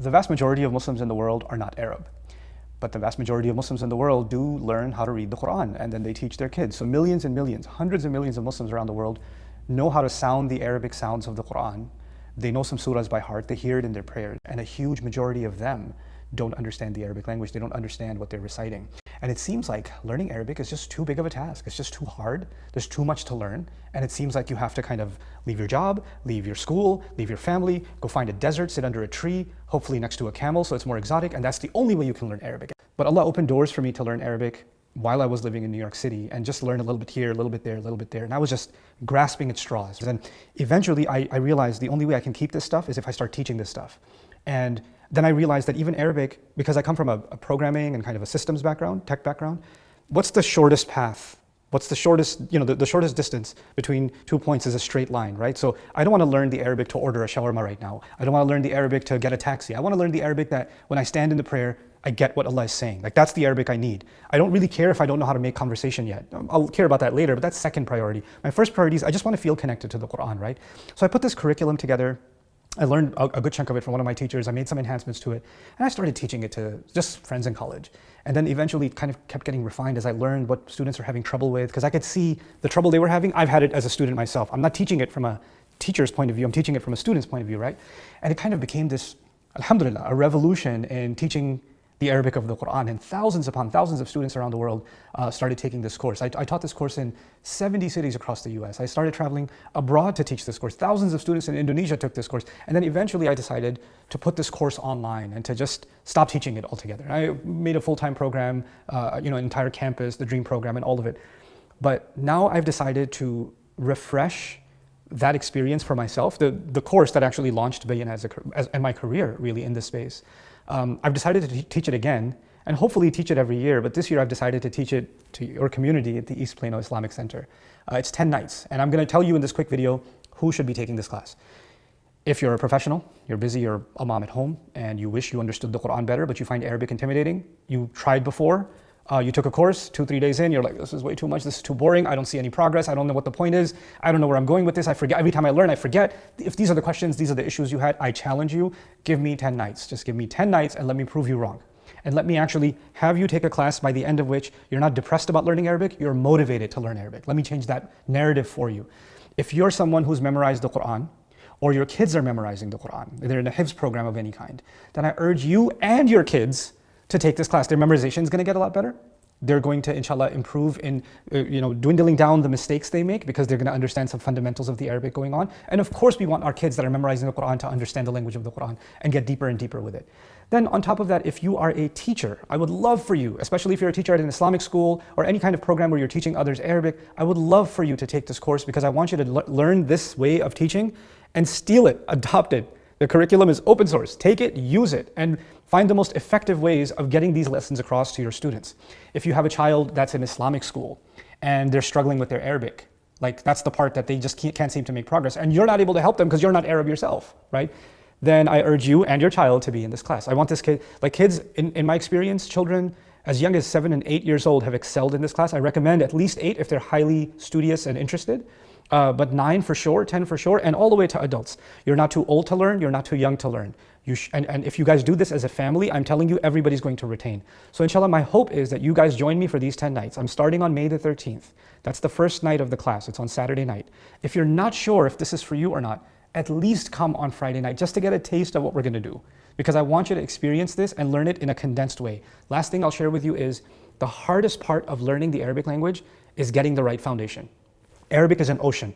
The vast majority of Muslims in the world are not Arab. But the vast majority of Muslims in the world do learn how to read the Quran, and then they teach their kids. So millions and millions, hundreds of millions of Muslims around the world know how to sound the Arabic sounds of the Quran. They know some surahs by heart, they hear it in their prayers, and a huge majority of them don't understand the Arabic language, they don't understand what they're reciting. And it seems like learning Arabic is just too big of a task, it's just too hard, there's too much to learn, and it seems like you have to kind of leave your job, leave your school, leave your family, go find a desert, sit under a tree, hopefully next to a camel so it's more exotic, and that's the only way you can learn Arabic. But Allah opened doors for me to learn Arabic while I was living in New York City and just learn a little bit here, a little bit there, a little bit there. And I was just grasping at straws. And eventually I realized the only way I can keep this stuff is if I start teaching this stuff. And then I realized that even Arabic, because I come from a programming and kind of a systems background, tech background, what's the shortest path? What's the shortest, the shortest distance between 2 points is a straight line, right? So I don't want to learn the Arabic to order a shawarma right now. I don't want to learn the Arabic to get a taxi. I want to learn the Arabic that when I stand in the prayer, I get what Allah is saying. Like that's the Arabic I need. I don't really care if I don't know how to make conversation yet. I'll care about that later, but that's second priority. My first priority is I just want to feel connected to the Quran, right? So I put this curriculum together. I learned a good chunk of it from one of my teachers. I made some enhancements to it, and I started teaching it to just friends in college. And then eventually it kind of kept getting refined as I learned what students are having trouble with, because I could see the trouble they were having. I've had it as a student myself. I'm not teaching it from a teacher's point of view, I'm teaching it from a student's point of view, right? And it kind of became this, alhamdulillah, a revolution in teaching the Arabic of the Quran, and thousands upon thousands of students around the world started taking this course. I taught this course in 70 cities across the US. I started traveling abroad to teach this course. Thousands of students in Indonesia took this course. And then eventually I decided to put this course online and to just stop teaching it altogether. I made a full-time program, an entire campus, the Dream program and all of it. But now I've decided to refresh that experience for myself, the course that actually launched Bayan as my career really in this space. I've decided to teach it again and hopefully teach it every year, but this year I've decided to teach it to your community at the East Plano Islamic Center. It's 10 nights, and I'm going to tell you in this quick video who should be taking this class. If you're a professional, you're busy, you're a mom at home, and you wish you understood the Quran better, but you find Arabic intimidating, you tried before, you took a course, 2-3 days in, you're like, this is way too much, this is too boring, I don't see any progress, I don't know what the point is, I don't know where I'm going with this, I forget, every time I learn, I forget. If these are the questions, these are the issues you had, I challenge you, give me 10 nights. Just give me 10 nights and let me prove you wrong. And let me actually have you take a class by the end of which you're not depressed about learning Arabic, you're motivated to learn Arabic. Let me change that narrative for you. If you're someone who's memorized the Quran, or your kids are memorizing the Quran, they're in a Hifz program of any kind, then I urge you and your kids to take this class. Their memorization is going to get a lot better. They're going to, inshallah, improve in, dwindling down the mistakes they make because they're going to understand some fundamentals of the Arabic going on. And of course, we want our kids that are memorizing the Quran to understand the language of the Quran and get deeper and deeper with it. Then on top of that, if you are a teacher, I would love for you, especially if you're a teacher at an Islamic school or any kind of program where you're teaching others Arabic, I would love for you to take this course because I want you to learn this way of teaching and steal it, adopt it. The curriculum is open source. Take it, use it, and find the most effective ways of getting these lessons across to your students. If you have a child that's in Islamic school and they're struggling with their Arabic, like that's the part that they just can't seem to make progress, and you're not able to help them because you're not Arab yourself, right? Then I urge you and your child to be in this class. I want this kid, like kids, in my experience, children as young as 7 and 8 years old have excelled in this class. I recommend at least 8 if they're highly studious and interested. But 9 for sure, 10 for sure, and all the way to adults. You're not too old to learn, you're not too young to learn. And if you guys do this as a family, I'm telling you, everybody's going to retain. So inshallah, my hope is that you guys join me for these 10 nights. I'm starting on May the 13th. That's the first night of the class. It's on Saturday night. If you're not sure if this is for you or not, at least come on Friday night just to get a taste of what we're going to do. Because I want you to experience this and learn it in a condensed way. Last thing I'll share with you is the hardest part of learning the Arabic language is getting the right foundation. Arabic is an ocean.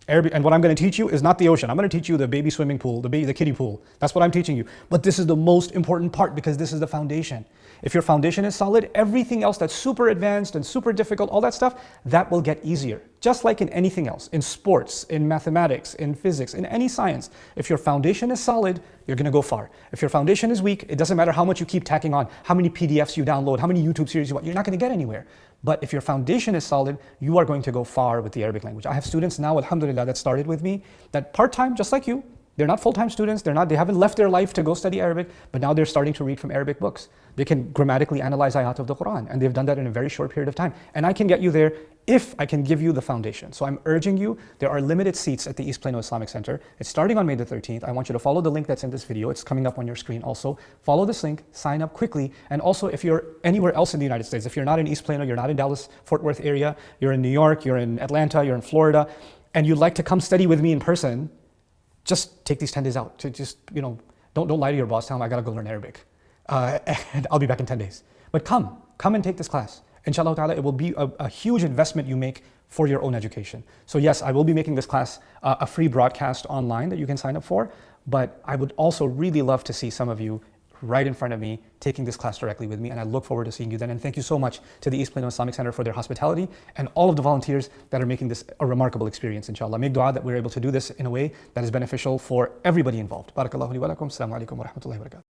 Arabic, and what I'm going to teach you is not the ocean. I'm going to teach you the baby swimming pool, the kiddie pool. That's what I'm teaching you. But this is the most important part because this is the foundation. If your foundation is solid, everything else that's super advanced and super difficult, all that stuff, that will get easier. Just like in anything else, in sports, in mathematics, in physics, in any science. If your foundation is solid, you're going to go far. If your foundation is weak, it doesn't matter how much you keep tacking on, how many PDFs you download, how many YouTube series you watch, you're not going to get anywhere. But if your foundation is solid, you are going to go far with the Arabic language. I have students now, alhamdulillah, that started with me, that part-time, just like you, They're not full-time students, they haven't left their life to go study Arabic, but now they're starting to read from Arabic books. They can grammatically analyze ayat of the Quran, and they've done that in a very short period of time. And I can get you there if I can give you the foundation. So I'm urging you, there are limited seats at the East Plano Islamic Center. It's starting on May the 13th. I want you to follow the link that's in this video. It's coming up on your screen also. Follow this link, sign up quickly. And also, if you're anywhere else in the United States, if you're not in East Plano, you're not in Dallas, Fort Worth area, you're in New York, you're in Atlanta, you're in Florida, and you'd like to come study with me in person, just take these 10 days out. Don't lie to your boss, tell him I gotta go learn Arabic. And I'll be back in 10 days. But come and take this class. Inshallah ta'ala, it will be a huge investment you make for your own education. So yes, I will be making this class a free broadcast online that you can sign up for, but I would also really love to see some of you right in front of me taking this class directly with me, and I look forward to seeing you then. And thank you so much to the East Plano Islamic Center for their hospitality and all of the volunteers that are making this a remarkable experience, inshallah. Make dua that we're able to do this in a way that is beneficial for everybody involved. Barakallahu li wa lakum. Assalamu alaikum wa rahmatullahi wa barakatuh.